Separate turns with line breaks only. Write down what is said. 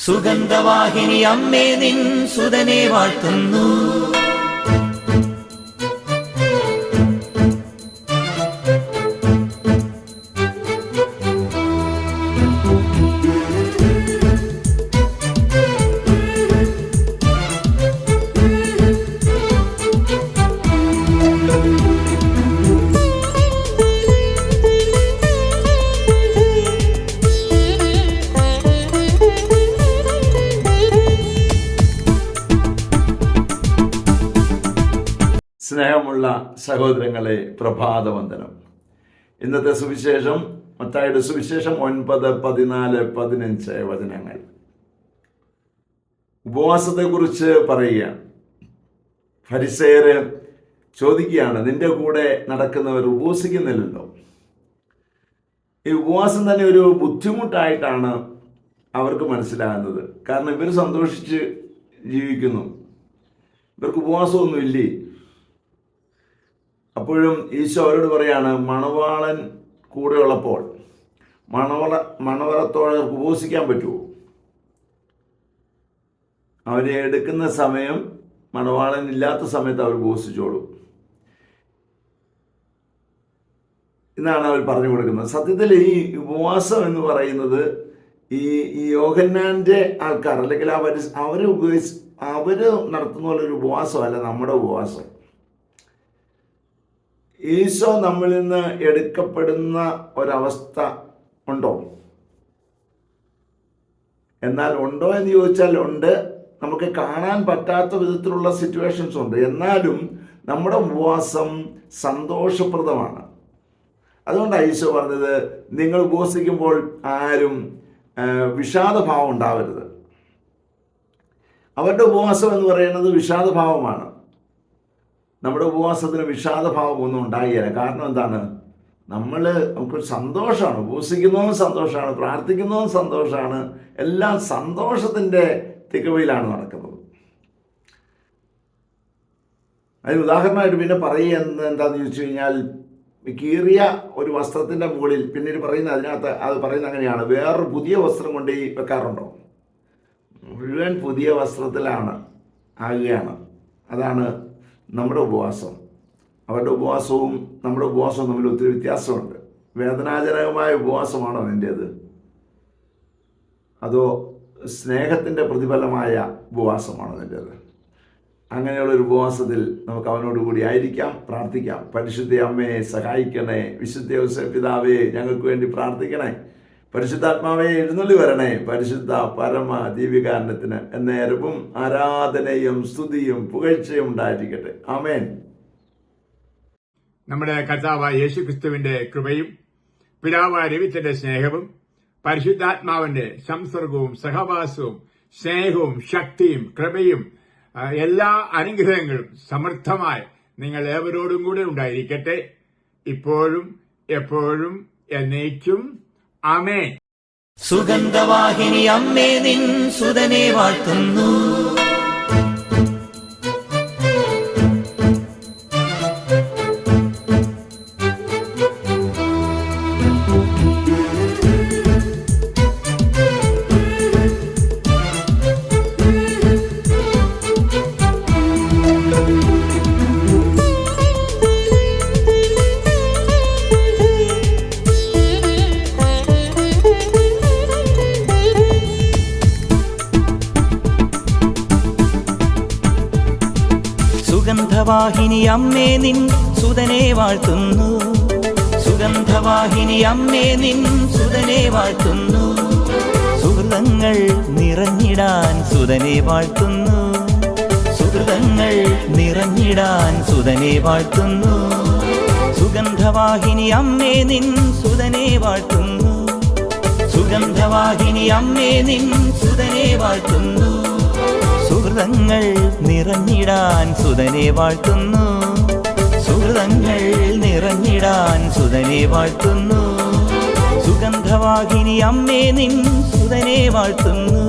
സുഗന്ധവാഹിനി അമ്മേ നിൻ സുതനെ വാഴ്ത്തുന്നു.
സ്നേഹമുള്ള സഹോദരങ്ങളെ, പ്രഭാതവന്ദനം. ഇന്നത്തെ സുവിശേഷം മത്തായിയുടെ സുവിശേഷം 9, 14, 15 വചനങ്ങൾ. ഉപവാസത്തെക്കുറിച്ച് പറയുകയാണ്. ഫരിസേയര് ചോദിക്കുകയാണ്, നിന്റെ കൂടെ നടക്കുന്നവർ ഉപവസിക്കുന്നില്ലല്ലോ. ഈ ഉപവാസം തന്നെ ഒരു ബുദ്ധിമുട്ടായിട്ടാണ് അവർക്ക് മനസ്സിലാകുന്നത്. കാരണം ഇവർ സന്തോഷിച്ച് ജീവിക്കുന്നു, ഇവർക്ക് ഉപവാസമൊന്നുമില്ലേ. അപ്പോഴും ഈശോ അവരോട് പറയാണ്, മണവാളൻ കൂടെ ഉള്ളപ്പോൾ മണവറത്തോടെ ഉപവസിക്കാൻ പറ്റുമോ? അവരെ എടുക്കുന്ന സമയം മണവാളൻ ഇല്ലാത്ത സമയത്ത് അവർ ഉപവസിച്ചോളൂ എന്നാണ് അവർ പറഞ്ഞു കൊടുക്കുന്നത്. സത്യത്തിൽ ഈ ഉപവാസം എന്ന് പറയുന്നത് ഈ യോഹന്നാൻ്റെ ആൾക്കാർ അല്ലെങ്കിൽ അവർ നടത്തുന്ന പോലൊരു ഉപവാസമല്ല നമ്മുടെ ഉപവാസം. ഈശോ നമ്മളിൽ നിന്ന് എടുക്കപ്പെടുന്ന ഒരവസ്ഥ ഉണ്ടോ? എന്നാൽ ഉണ്ടോ എന്ന് ചോദിച്ചാൽ ഉണ്ട്. നമുക്ക് കാണാൻ പറ്റാത്ത വിധത്തിലുള്ള സിറ്റുവേഷൻസ് ഉണ്ട്. എന്നാലും നമ്മുടെ ഉപവാസം സന്തോഷപ്രദമാണ്. അതുകൊണ്ടാണ് ഈശോ പറഞ്ഞത്, നിങ്ങൾ ഉപവസിക്കുമ്പോൾ ആരും വിഷാദഭാവം ഉണ്ടാവരുത്. അവരുടെ ഉപവാസം എന്ന് പറയുന്നത് വിഷാദഭാവമാണ്. നമ്മുടെ ഉപവാസത്തിന് വിഷാദഭാവം ഒന്നും ഉണ്ടായില്ല. കാരണം എന്താണ്? നമുക്കൊരു സന്തോഷമാണ്. ഉപവസിക്കുന്നതും സന്തോഷമാണ്, പ്രാർത്ഥിക്കുന്നതും സന്തോഷമാണ്. എല്ലാം സന്തോഷത്തിൻ്റെ തികവയിലാണ് നടക്കുന്നത്. അതിന് ഉദാഹരണമായിട്ട് പിന്നെ പറയുക എന്താണെന്ന് ചോദിച്ചു കഴിഞ്ഞാൽ, കീറിയ ഒരു വസ്ത്രത്തിൻ്റെ മുകളിൽ പിന്നീട് പറയുന്ന അതിനകത്ത് അത് പറയുന്നത് അങ്ങനെയാണ്, വേറൊരു പുതിയ വസ്ത്രം കൊണ്ട് വെക്കാറുണ്ടോ? മുഴുവൻ പുതിയ വസ്ത്രത്തിലാണ് ആകുകയാണ്. അതാണ് നമ്മുടെ ഉപവാസം. അവരുടെ ഉപവാസവും നമ്മുടെ ഉപവാസവും തമ്മിൽ ഒത്തിരി വ്യത്യാസമുണ്ട്. വേദനാജനകമായ ഉപവാസമാണോ നിൻ്റേത്? അതോ സ്നേഹത്തിൻ്റെ പ്രതിഫലമായ ഉപവാസമാണോ നിൻ്റേത്? അങ്ങനെയുള്ളൊരു ഉപവാസത്തിൽ നമുക്ക് അവനോട് കൂടി ആയിരിക്കാം, പ്രാർത്ഥിക്കാം. പരിശുദ്ധ അമ്മയെ സഹായിക്കണേ, വിശുദ്ധ യോസേപ്പ് പിതാവേ ഞങ്ങൾക്ക് വേണ്ടി പ്രാർത്ഥിക്കണേ, പരിശുദ്ധാത്മാവേ എഴുന്നള്ളി വരണേ, പരിശുദ്ധ പരമ ദീപികാരണത്തിന് എന്നേരവും ആരാധനയും സ്തുതിയും പുകഴ്ചയും ഉണ്ടായിരിക്കട്ടെ. ആമേൻ.
നമ്മുടെ കർത്താവായ യേശുക്രിസ്തുവിന്റെ കൃപയും പിതാവായ ദൈവത്തിന്റെ സ്നേഹവും പരിശുദ്ധാത്മാവിന്റെ സംസർഗവും സഹവാസവും സ്നേഹവും ശക്തിയും കൃപയും എല്ലാ അനുഗ്രഹങ്ങളും സമൃദ്ധമായി നിങ്ങൾ ഏവരോടും കൂടെ ഉണ്ടായിരിക്കട്ടെ, ഇപ്പോഴും എപ്പോഴും എന്നേക്കും. ആമേൻ.
സുഗന്ധവാഹിനി അമ്മേ നിൻ സുതനെ വാഴ്ത്തുന്നു. സുഗന്ധവാഹിനി അമ്മേ നിൻ സുതനെ വാഴ്ത്തുന്നു. സുഗന്ധവാഹിനി അമ്മേ നിൻ സുതനെ വാഴ്ത്തുന്നു. സുഹൃതങ്ങൾ നിറഞ്ഞിടാൻ സുതനെ വാഴ്ത്തുന്നു. സുഹൃതങ്ങൾ നിറഞ്ഞിടാൻ സുതനെ വാഴ്ത്തുന്നു. സുഗന്ധവാഹിനി അമ്മേ നിൻ സുതനെ വാഴ്ത്തുന്നു. സുഗന്ധവാഹിനി അമ്മേ നിൻ സുതനെ വാഴ്ത്തുന്നു. സുഹൃതങ്ങൾ നിറഞ്ഞിടാൻ സുതനെ വാഴ്ത്തുന്നു. സുഹൃതങ്ങൾ നിറഞ്ഞിടാൻ സുതനെ വാഴ്ത്തുന്നു. സുഗന്ധവാഹിനി അമ്മേ നിൻ സുതനെ വാഴ്ത്തുന്നു.